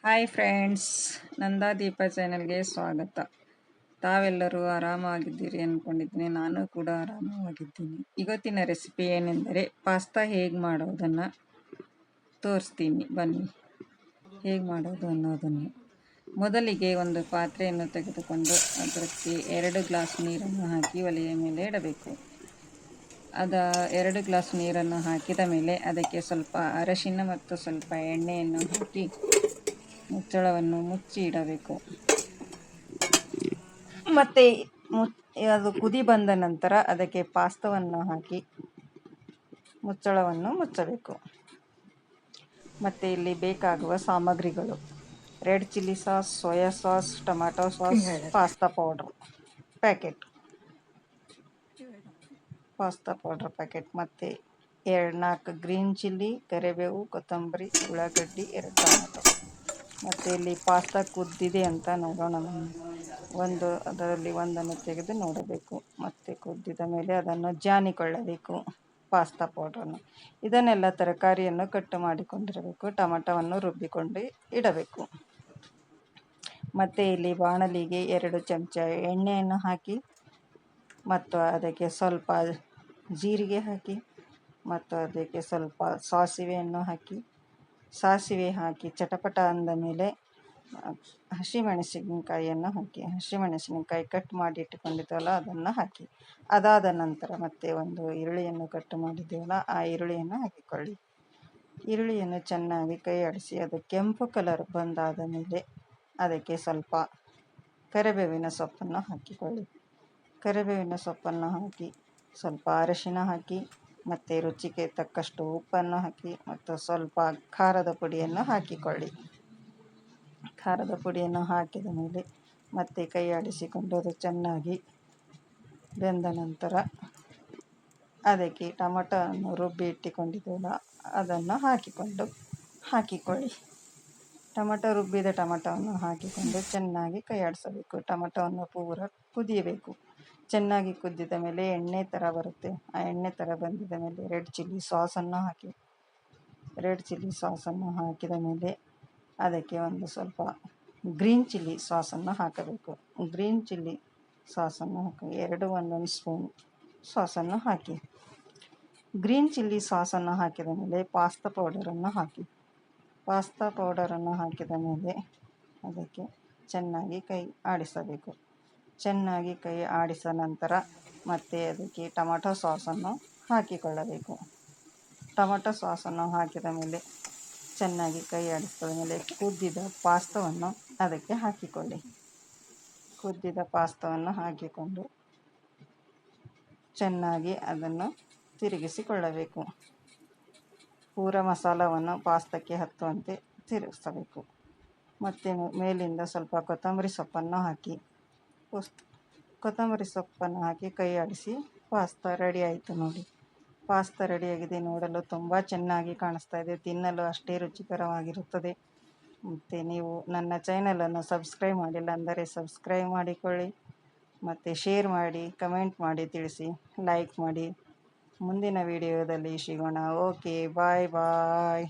Hi friends, ನಂದಾದೀಪ ಚಾನೆಲ್ಗೆ ಸ್ವಾಗತ. ತಾವೆಲ್ಲರೂ ಆರಾಮಾಗಿದ್ದೀರಿ ಅಂದ್ಕೊಂಡಿದ್ದೀನಿ. ನಾನು ಕೂಡ ಆರಾಮವಾಗಿದ್ದೀನಿ. ಇವತ್ತಿನ ರೆಸಿಪಿ ಏನೆಂದರೆ ಪಾಸ್ತಾ ಹೇಗೆ ಮಾಡೋದನ್ನು ತೋರಿಸ್ತೀನಿ. ಬನ್ನಿ ಹೇಗೆ ಮಾಡೋದು ಅನ್ನೋದನ್ನು. ಮೊದಲಿಗೆ ಒಂದು ಪಾತ್ರೆಯನ್ನು ತೆಗೆದುಕೊಂಡು ಅದಕ್ಕೆ 2 ಗ್ಲಾಸ್ ನೀರನ್ನು ಹಾಕಿ ಒಲೆಯ ಮೇಲೆ ಇಡಬೇಕು. 2 ಗ್ಲಾಸ್ ನೀರನ್ನು ಹಾಕಿದ ಮೇಲೆ ಅದಕ್ಕೆ ಸ್ವಲ್ಪ ಅರಶಿನ ಮತ್ತು ಸ್ವಲ್ಪ ಎಣ್ಣೆಯನ್ನು ಹಾಕಿ ಮುಚ್ಚಳವನ್ನು ಮುಚ್ಚಿ ಇಡಬೇಕು. ಮತ್ತು ಅದು ಕುದಿ ಬಂದ ನಂತರ ಅದಕ್ಕೆ ಪಾಸ್ತಾವನ್ನು ಹಾಕಿ ಮುಚ್ಚಳವನ್ನು ಮುಚ್ಚಬೇಕು. ಮತ್ತು ಇಲ್ಲಿ ಬೇಕಾಗುವ ಸಾಮಗ್ರಿಗಳು: red chilli sauce, soya sauce, tomato sauce, pasta powder packet, ಮತ್ತು 2-4 ಗ್ರೀನ್ ಚಿಲ್ಲಿ, ಕರಿಬೇವು, ಕೊತ್ತಂಬರಿ, ಉಳ್ಳಾಗಡ್ಡಿ, 2 ಟೊಮೆಟೊ. ಮತ್ತು ಇಲ್ಲಿ ಪಾಸ್ತಾ ಕುದ್ದಿದೆ ಅಂತ ನೋಡೋಣ. ಅದರಲ್ಲಿ ಒಂದನ್ನು ತೆಗೆದು ನೋಡಬೇಕು. ಮತ್ತು ಕುದ್ದಿದ ಮೇಲೆ ಅದನ್ನು ಜಾನಿಕೊಳ್ಳಬೇಕು. ಪಾಸ್ತಾ ಪೌಡ್ರನ್ನು ಇದನ್ನೆಲ್ಲ ತರಕಾರಿಯನ್ನು ಕಟ್ ಮಾಡಿಕೊಂಡಿರಬೇಕು. ಟೊಮೆಟೊವನ್ನು ರುಬ್ಬಿಕೊಂಡು ಇಡಬೇಕು. ಮತ್ತು ಇಲ್ಲಿ ಬಾಣಲಿಗೆ 2 ಚಮಚ ಎಣ್ಣೆಯನ್ನು ಹಾಕಿ ಮತ್ತು ಅದಕ್ಕೆ ಸ್ವಲ್ಪ ಜೀರಿಗೆ ಹಾಕಿ ಮತ್ತು ಅದಕ್ಕೆ ಸ್ವಲ್ಪ ಸಾಸಿವೆ ಹಾಕಿ ಚಟಪಟ ಅಂದ ಮೇಲೆ ಹಸಿಮೆಣಸಿನಕಾಯಿಯನ್ನು ಹಾಕಿ, ಹಸಿಮೆಣಸಿನಕಾಯಿ ಕಟ್ ಮಾಡಿ ಇಟ್ಟುಕೊಂಡಿದ್ದೆವಲ್ಲ ಅದನ್ನು ಹಾಕಿ, ಅದಾದ ನಂತರ ಮತ್ತೆ ಒಂದು ಈರುಳ್ಳಿಯನ್ನು ಕಟ್ ಮಾಡಿದ್ದೇವಲ್ಲ ಆ ಈರುಳ್ಳಿಯನ್ನು ಹಾಕಿಕೊಳ್ಳಿ. ಈರುಳ್ಳಿಯನ್ನು ಚೆನ್ನಾಗಿ ಕೈ ಆಡಿಸಿ ಅದು ಕೆಂಪು ಕಲರ್ ಬಂದಾದ ಮೇಲೆ ಅದಕ್ಕೆ ಸ್ವಲ್ಪ ಕರಿಬೇವಿನ ಸೊಪ್ಪನ್ನು ಹಾಕಿಕೊಳ್ಳಿ. ಕರಿಬೇವಿನ ಸೊಪ್ಪನ್ನು ಹಾಕಿ ಸ್ವಲ್ಪ ಅರಿಶಿನ ಹಾಕಿ ಮತ್ತು ರುಚಿಗೆ ತಕ್ಕಷ್ಟು ಉಪ್ಪನ್ನು ಹಾಕಿ ಮತ್ತು ಸ್ವಲ್ಪ ಖಾರದ ಪುಡಿಯನ್ನು ಹಾಕಿಕೊಳ್ಳಿ. ಖಾರದ ಪುಡಿಯನ್ನು ಹಾಕಿದ ಮೇಲೆ ಮತ್ತೆ ಕೈ ಆಡಿಸಿಕೊಂಡು ಅದು ಚೆನ್ನಾಗಿ ಬೆಂದ ನಂತರ ಅದಕ್ಕೆ ಟೊಮೆಟೊವನ್ನು ರುಬ್ಬಿ ಇಟ್ಟುಕೊಂಡಿದ್ದೇವಲ್ಲ ಅದನ್ನು ಹಾಕಿಕೊಳ್ಳಿ. ರುಬ್ಬಿದ ಟೊಮೆಟೊವನ್ನು ಹಾಕಿಕೊಂಡು ಚೆನ್ನಾಗಿ ಕೈ ಆಡಿಸಬೇಕು. ಟೊಮೆಟೊವನ್ನು ಪೂರ ಕುದಿಯಬೇಕು. ಚೆನ್ನಾಗಿ ಕುದ್ದಿದ ಮೇಲೆ ಎಣ್ಣೆ ಥರ ಬರುತ್ತೆ. ಆ ಎಣ್ಣೆ ಥರ ಬಂದಿದ ಮೇಲೆ ರೆಡ್ ಚಿಲ್ಲಿ ಸಾಸನ್ನು ಹಾಕಿದ ಮೇಲೆ ಅದಕ್ಕೆ ಒಂದು ಸ್ವಲ್ಪ ಗ್ರೀನ್ ಚಿಲ್ಲಿ ಸಾಸನ್ನು ಹಾಕಬೇಕು. ಗ್ರೀನ್ ಚಿಲ್ಲಿ ಸಾಸನ್ನು ಹಾಕಿ 1 ಸ್ಪೂನ್ ಸಾಸನ್ನು ಹಾಕಿ. ಗ್ರೀನ್ ಚಿಲ್ಲಿ ಸಾಸನ್ನು ಹಾಕಿದ ಮೇಲೆ ಪಾಸ್ತಾ ಪೌಡರನ್ನು ಹಾಕಿದ ಮೇಲೆ ಅದಕ್ಕೆ ಚೆನ್ನಾಗಿ ಕೈ ಆಡಿಸಬೇಕು. ಚೆನ್ನಾಗಿ ಕೈ ಆಡಿಸಿದ ನಂತರ ಮತ್ತೆ ಅದಕ್ಕೆ ಟೊಮೆಟೊ ಸಾಸನ್ನು ಹಾಕಿಕೊಳ್ಳಬೇಕು. ಟೊಮೆಟೊ ಸಾಸನ್ನು ಹಾಕಿದ ಮೇಲೆ ಚೆನ್ನಾಗಿ ಕೈ ಆಡಿಸಿದ ಮೇಲೆ ಕುದ್ದಿದ ಪಾಸ್ತಾವನ್ನು ಅದಕ್ಕೆ ಹಾಕಿಕೊಳ್ಳಿ. ಕುದ್ದಿದ ಪಾಸ್ತಾವನ್ನು ಹಾಕಿಕೊಂಡು ಚೆನ್ನಾಗಿ ಅದನ್ನು ತಿರುಗಿಸಿಕೊಳ್ಳಬೇಕು. ಪೂರ ಮಸಾಲವನ್ನು ಪಾಸ್ತಾಕ್ಕೆ ಹತ್ತುವಂತೆ ತಿರುಗಿಸಬೇಕು. ಮತ್ತು ಮೇಲಿಂದ ಸ್ವಲ್ಪ ಕೊತ್ತಂಬರಿ ಸೊಪ್ಪನ್ನು ಹಾಕಿ ಕೈ ಆಡಿಸಿ ಪಾಸ್ತಾ ರೆಡಿ ಆಯಿತು ನೋಡಿ. ಪಾಸ್ತಾ ರೆಡಿಯಾಗಿದೆ. ನೋಡಲು ತುಂಬ ಚೆನ್ನಾಗಿ ಕಾಣಿಸ್ತಾ ಇದೆ. ತಿನ್ನಲು ಅಷ್ಟೇ ರುಚಿಕರವಾಗಿರುತ್ತದೆ. ಮತ್ತು ನೀವು ನನ್ನ ಚಾನಲನ್ನು ಸಬ್ಸ್ಕ್ರೈಬ್ ಮಾಡಿಲ್ಲ ಅಂದರೆ ಸಬ್ಸ್ಕ್ರೈಬ್ ಮಾಡಿಕೊಳ್ಳಿ. ಮತ್ತು ಶೇರ್ ಮಾಡಿ, ಕಮೆಂಟ್ ಮಾಡಿ ತಿಳಿಸಿ, ಲೈಕ್ ಮಾಡಿ. ಮುಂದಿನ ವಿಡಿಯೋದಲ್ಲಿ ಸಿಗೋಣ. ಓಕೆ, ಬಾಯ್.